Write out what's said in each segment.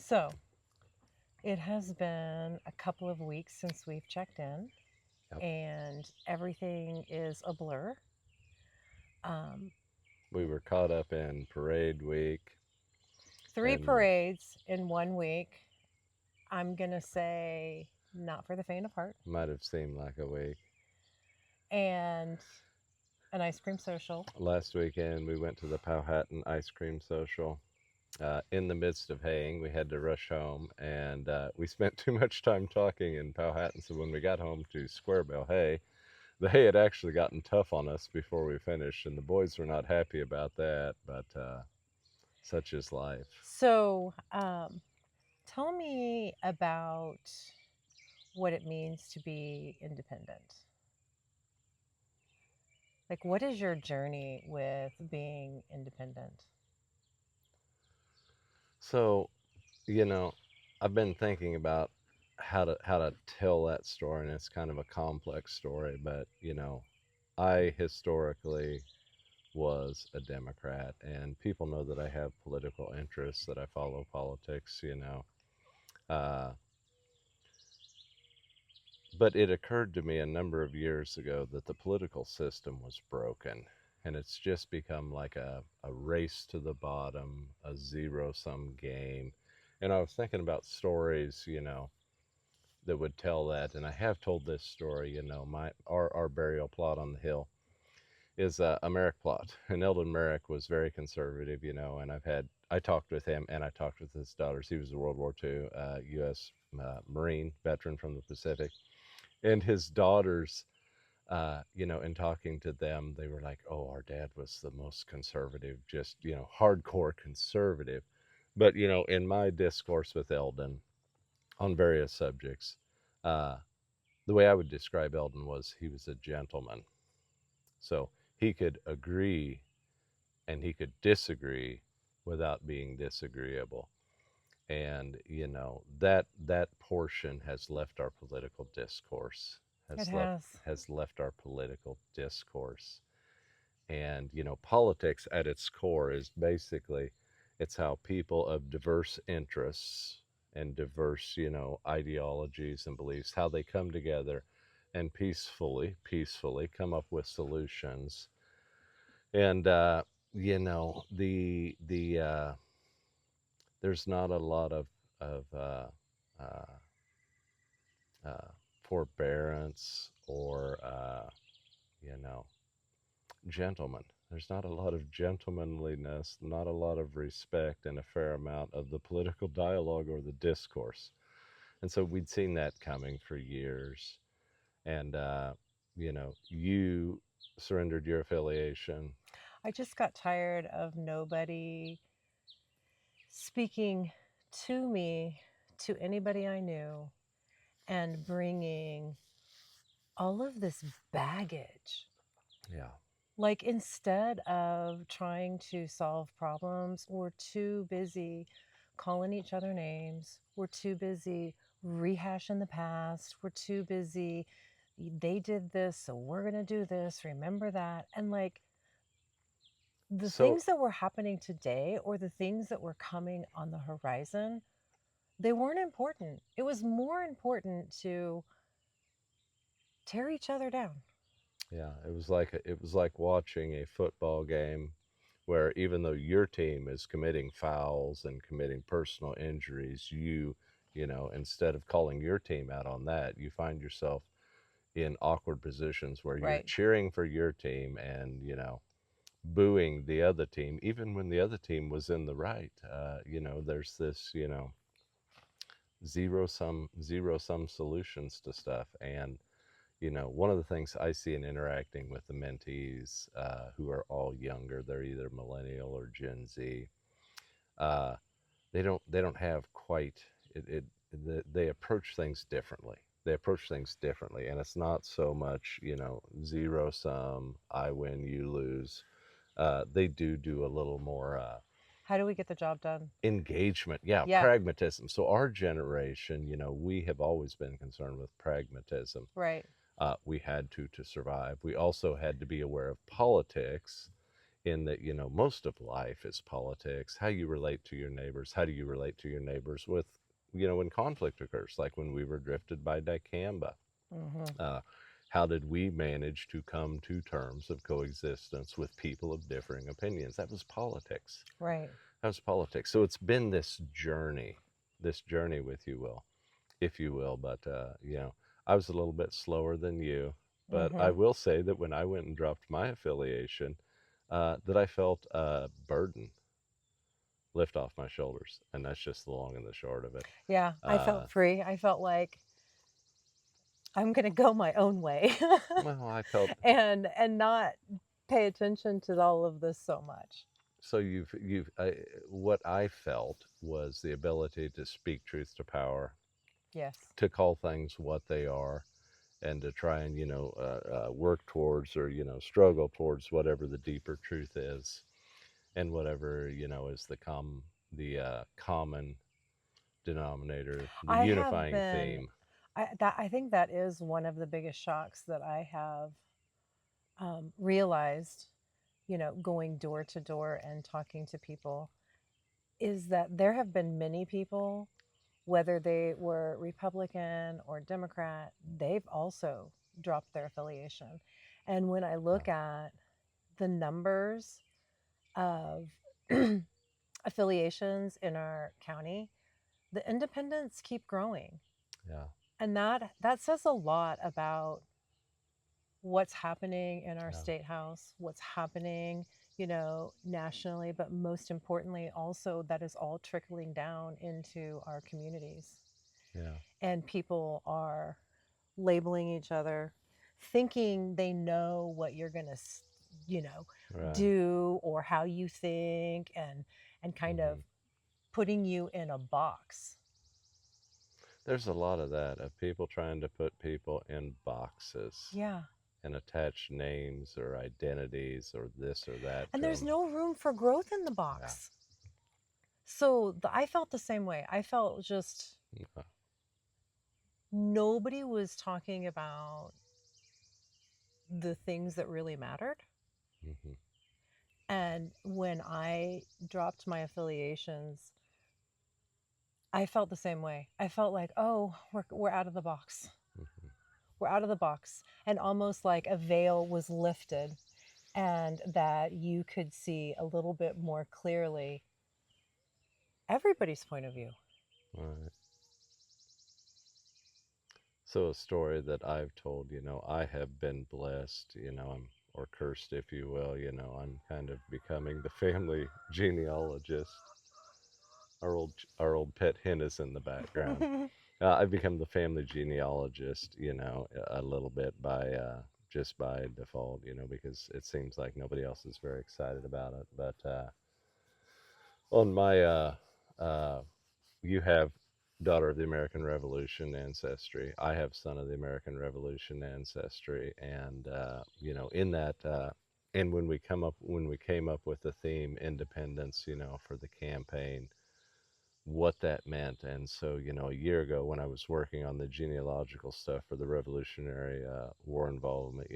So it has been a couple of weeks since we've checked in, Yep. and everything is a blur. Um, We were caught up in parade week, Three and parades in 1 week. I'm going to say not for the faint of heart. might have seemed like a week. And an ice cream social. Last weekend, we went to the Powhatan Ice Cream Social. In the midst of haying, we had to rush home, and we spent too much time talking in Powhatan. So when we got home to Square Bale Hay, the hay had actually gotten tough on us before we finished, and the boys were not happy about that. But such is life. So tell me about what it means to be independent. Like, what is your journey with being independent? So you know, I've been thinking about how to tell that story, and it's kind of a complex story. But I historically was a Democrat, and people know that I have political interests, that I follow politics. Uh, but it occurred to me a number of years ago that the political system was broken. And it's just become like a race to the bottom, a zero sum game. And I was thinking about stories, that would tell that. And I have told this story. Our burial plot on the hill is a Merrick plot, and Eldon Merrick was very conservative, and I talked with him and I talked with his daughters. He was a World War II U.S. Marine veteran from the Pacific, and his daughters. In talking to them, they were like, "Oh, our dad was the most conservative, just hardcore conservative." But in my discourse with Eldon on various subjects, uh, the way I would describe Eldon was he was a gentleman. So he could agree and he could disagree without being disagreeable. And that portion has left our political discourse, It has left has. has left our political discourse. And politics at its core is basically, it's how people of diverse interests and diverse ideologies and beliefs, how they come together and peacefully come up with solutions. And there's not a lot of uh, uh, forbearance or you know gentlemen. There's not a lot of gentlemanliness, not a lot of respect, and a fair amount of the political dialogue or the discourse. And so we'd seen that coming for years. And you surrendered your affiliation. I just got tired of nobody speaking to me, to anybody I knew, and bringing all of this baggage. Yeah. Like, instead of trying to solve problems, we're too busy calling each other names. We're too busy rehashing the past. We're too busy, they did this, so we're going to do this. Remember that. And like, the So things that were happening today or the things that were coming on the horizon, they weren't important. It was more important to tear each other down. yeah, it was like watching a football game where, even though your team is committing fouls and committing personal injuries, instead of calling your team out on that, you find yourself in awkward positions where you're Right. cheering for your team and booing the other team, even when the other team was in the right. There's this zero sum solutions to stuff. And one of the things I see in interacting with the mentees, who are all younger, they're either millennial or Gen Z. uh, they don't have quite they approach things differently. And it's not so much zero sum, I win you lose. They do a little more How do we get the job done? engagement, yeah, Yeah, pragmatism. So our generation, we have always been concerned with pragmatism. right. We had to survive. We also had to be aware of politics in that, most of life is politics. How you relate to your neighbors. How do you relate to your neighbors with, when conflict occurs, like when we were drifted by dicamba? Hmm. uh, how did we manage to come to terms of coexistence with people of differing opinions? That was politics. Right. That was politics. So it's been this journey with you, Will, if you will. But I was a little bit slower than you. But I Hmm. will say that when I went and dropped my affiliation, that I felt a burden lift off my shoulders, and that's just the long and the short of it. Yeah, I Uh, felt free. I felt like I'm going to go my own way well, I felt and not pay attention to all of this so much. so what I felt was the ability to speak truth to power, Yes. to call things what they are, and to try and work towards, or struggle towards whatever the deeper truth is, and whatever is the common denominator, the I have unifying been theme. I think that is one of the biggest shocks that I have realized, going door to door and talking to people, is that there have been many people, whether they were Republican or Democrat, they've also dropped their affiliation. And when I Yeah, look at the numbers of affiliations in our county, the independents keep growing. yeah, And that says a lot about what's happening in our yeah, state house, what's happening, nationally, but most importantly, also that is all trickling down into our communities. yeah. And people are labeling each other, thinking they know what you're going to, you know, Right. do or how you think, and kind of Hmm. putting you in a box. There's a lot of that, of people trying to put people in boxes Yeah. and attach names or identities or this or that And to there's them. no room for growth in the Yeah. box. So I felt the same way. I felt just Okay. nobody was talking about the things that really mattered. Hmm. And when I dropped my affiliations, I felt the same way. I felt like, oh, we're out of the box. Hmm. We're out of the box. And almost like a veil was lifted, and that you could see a little bit more clearly everybody's point of view. Right. So a story that I've told, I have been blessed, or cursed, if you will. I'm kind of becoming the family genealogist. Our old pet hen is in the background. I've become the family genealogist, a little bit by just by default, because it seems like nobody else is very excited about it. But on my, uh, you have daughter of the American Revolution ancestry. I have son of the American Revolution ancestry, and in that, and when we came up with the theme independence, for the campaign, what that meant. And so, a year ago when I was working on the genealogical stuff for the Revolutionary War involvement,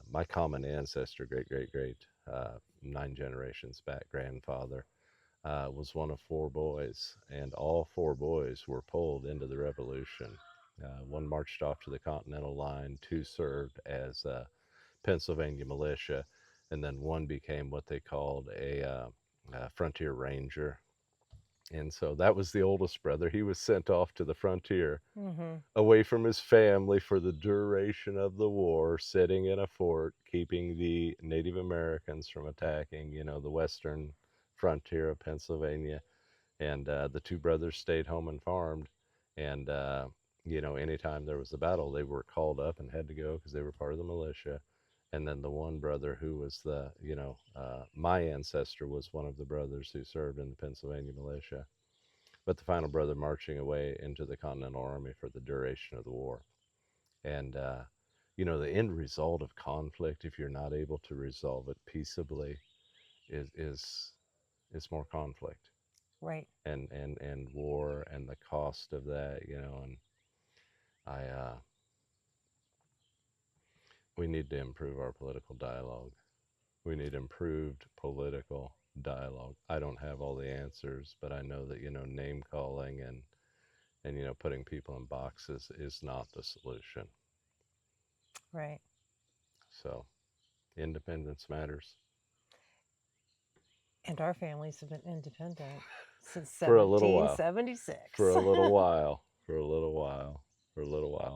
my common ancestor, great, great, great, 9 generations back, grandfather, was one of 4 boys, and all 4 boys were pulled into the Revolution. One marched off to the Continental Line, 2 served as Pennsylvania militia, and then one became what they called a frontier ranger. And so that was the oldest brother. He was sent off to the frontier, Hmm. away from his family for the duration of the war, sitting in a fort, keeping the Native Americans from attacking, the western frontier of Pennsylvania. And the 2 brothers stayed home and farmed. And, anytime there was a battle, they were called up and had to go because they were part of the militia. And then the one brother who was my ancestor was one of the brothers who served in the Pennsylvania militia, but the final brother marching away into the Continental Army for the duration of the war. And, the end result of conflict, if you're not able to resolve it peaceably, is more conflict Right. and war and the cost of that, and I we need to improve our political dialogue. We need improved political dialogue. I don't have all the answers, but I know that, name calling and putting people in boxes is not the solution. Right. So independence matters. And our families have been independent since For a little while. 1776. For a little while. For a little while. For a little while.